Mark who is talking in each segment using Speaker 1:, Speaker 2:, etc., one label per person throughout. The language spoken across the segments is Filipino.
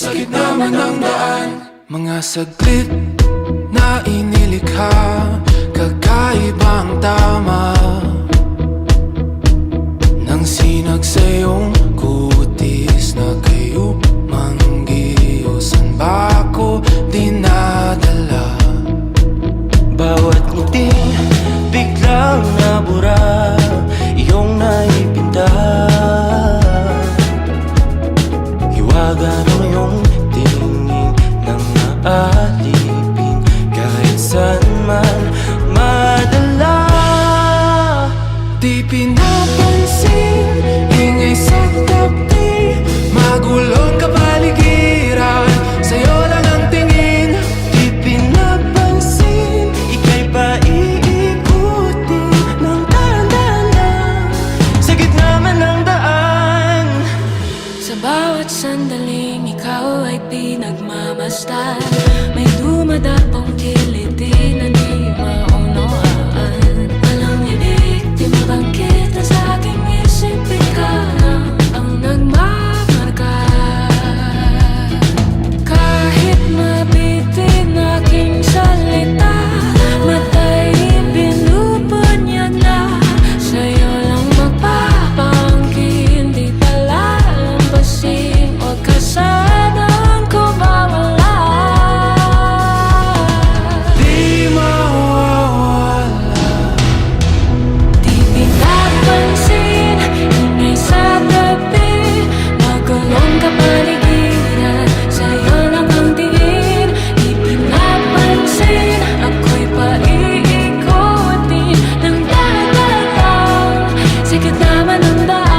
Speaker 1: sa gitna man ng daan. Mga saglit na inilikha, kakaibang tama nang sinag sa iyong kutis na kayo manggiyosan ba ako dinadala?
Speaker 2: Bawat ngiting biglang nabura, iyong naipinta. Hiwaga ng iyong tingin nang naalipin, kahit saan man madala.
Speaker 1: Di pinapansin, ingay sa tabi, magulong kapaligiran, sa'yo lang ang tingin.
Speaker 2: Di pinapansin, ika'y paiikutin ng dahan-dahan sa gitna man ng daan.
Speaker 3: Sa bawat sandaling ikaw ay pinagmamasdan, may dumadapong kiliti na di maunawaan. Walang ibig, di mabangkit na sa aking isip, ikaw na ang nagmamarka. Kahit mabitin aking salita, matay binubunyag na, sa'yo lang magpapangkin, di palalampasin, huwag ka sanang kumawala.
Speaker 1: Di mawawala.
Speaker 3: Di pinapansin, ingay sa tabi, magulong kapaligiran, sa'yo lang ang tingin. Di pinapansin, ako'y paiikutin ng dahan-dahan sa gitna man ng daan.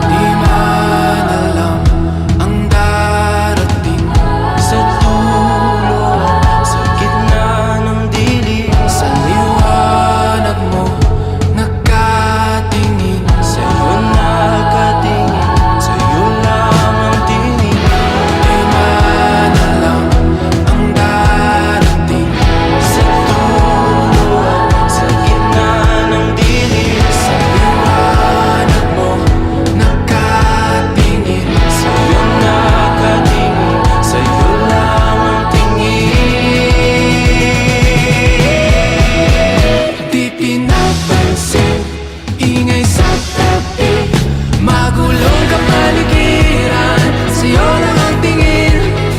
Speaker 1: Di man alam ang darating
Speaker 2: Sa dulo, sa gitna ng dilim,
Speaker 1: sa liwanag mo, nakatingin
Speaker 2: sa'yo nakatingin, sa'yo lang ang tingin.
Speaker 1: Di man alam ang darating
Speaker 2: Sa dulo, sa gitna ng dilim,
Speaker 1: sa liwanag mo, nakatingin
Speaker 2: sa'yo nakatingin, sa'yo lang ang tingin.
Speaker 1: Di pinapansin, ingay sa tabi, magulong kapaligiran, sa'yo lang ang tingin.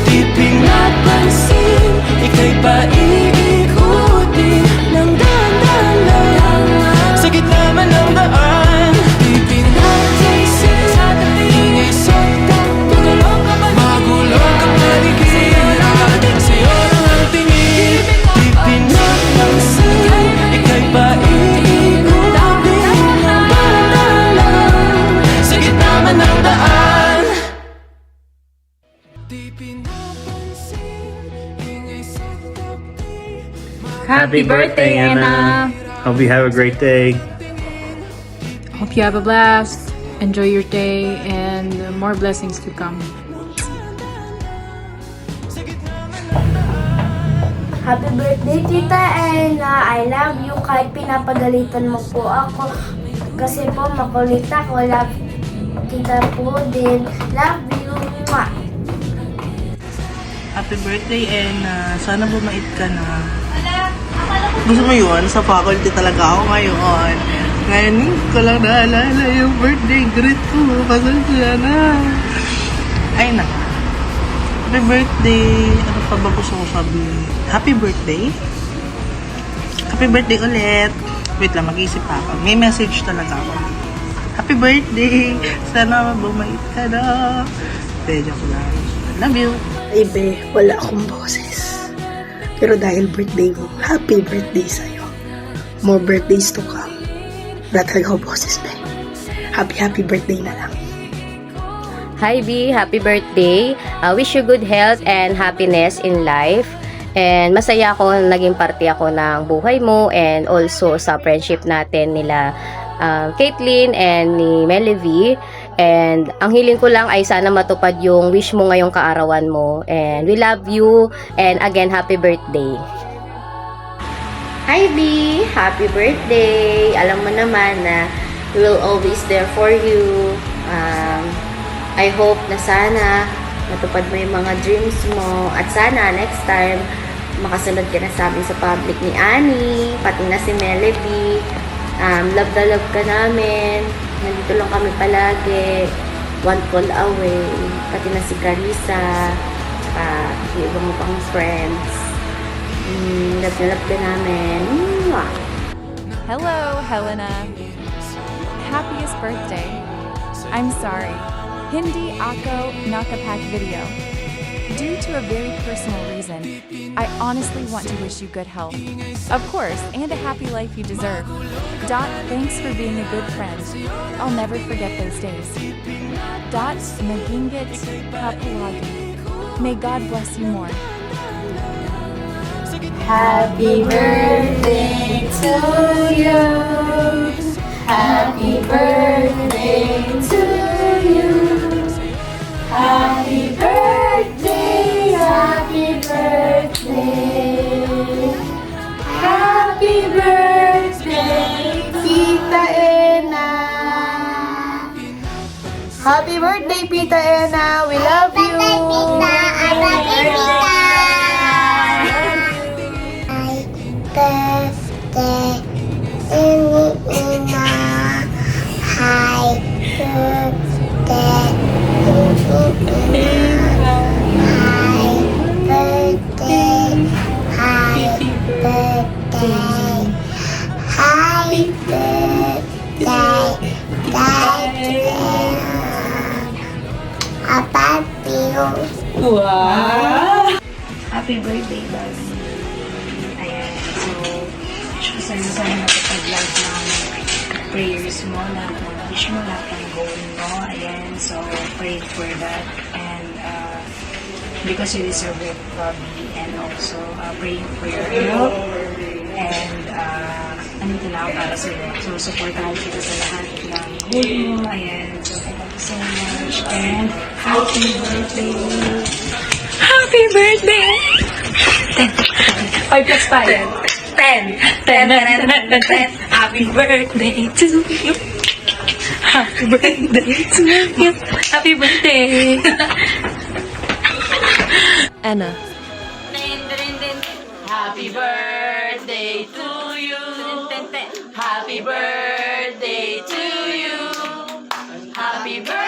Speaker 2: Di pinapansin, ika'y paiikutin ng dahan-dahan sa gitna man ng daan.
Speaker 1: Di pinapansin, ingay sa tabi, magulong kapaligiran, sa'yo lang ang tingin.
Speaker 2: Di pinapansin, ika'y paiikutin ng dahan-dahan sa gitna man ng daan.
Speaker 1: Di pinapansin, ingay sa tabi,
Speaker 4: Happy birthday, Anna.
Speaker 5: Hope you have a great day.
Speaker 4: Hope you have a blast. Enjoy your day and more blessings to come.
Speaker 6: Happy birthday, Tita Ella. I love you kahit pinapagalitan mo po ako. Kasi po makulit ako. Love kita po din. Love you. Mwah.
Speaker 7: Happy birthday and sana bumait ka na. Gusto mo yun? Sa faculty talaga ako ngayon. Ngayon ko lang naalala yung birthday greet ko. Pasensya na. Ay na. Happy birthday. Ano pa ba gusto ko sabihin? Happy birthday. Happy birthday ulit. Wait lang, mag-iisip pa ako. May message talaga ako. Happy birthday. Sana bumait ka na. Joke lang. Love you.
Speaker 8: Ay be, wala akong boses. Pero dahil birthday mo, happy birthday sa'yo. More birthdays to come. Wala talaga akong boses, be. Happy birthday na lang.
Speaker 9: Hi B, happy birthday. I wish you good health and happiness in life.
Speaker 5: And masaya ako na naging parte ako ng buhay mo and also sa friendship natin nila Caitlyn and ni Melevie. And ang hiling ko lang ay sana matupad yung wish mo ngayong kaarawan mo. And we love you. And again, happy birthday. Hi B! Happy birthday! Alam mo naman na we will always there for you. I hope na sana matupad mo yung mga dreams mo. At sana next time makasunod ka na sa amin sa public ni Annie, pati na si Melody. Love na love ka namin. Nandito lang kami palagi. One call away. Pati na si Carissa. Yung iba mo pang friends. Love na love ka namin. Mwah!
Speaker 9: Hello, Helena. Happiest birthday. I'm sorry. Hindi ako nakapack video. Due to a very personal reason, I honestly want to wish you good health. Of course, and a happy life you deserve. Dot, thanks for being a good friend. I'll never forget those days. Dot, nagingit kapalagi. May God bless you more.
Speaker 6: Happy birthday to you. Happy birthday to you. Happy birthday, happy birthday. Happy birthday, Tita Ena. Happy birthday, Tita Ena. We love you. Birthday, Ina. Hi, birthday, Happy birthday, happy birthday, Bobby. Ayan, so, sana natapag-vlog ng prayers mo, lahat ng wish mo, lahat ng goal mo. Ayan, so, pray for that. And, because you deserve it, Bobby. And also, praying for your health. And, andito na ako para sa'yo. So, supportahan kita sa lahat ng goal mo. Ayan, so, thank you so much. And, happy birthday! Happy birthday! 5 plus 5. 10. Happy birthday to you. Happy birthday to you. Happy birthday.
Speaker 9: Anna.
Speaker 2: Happy birthday to you. Happy birthday to you. Happy birthday.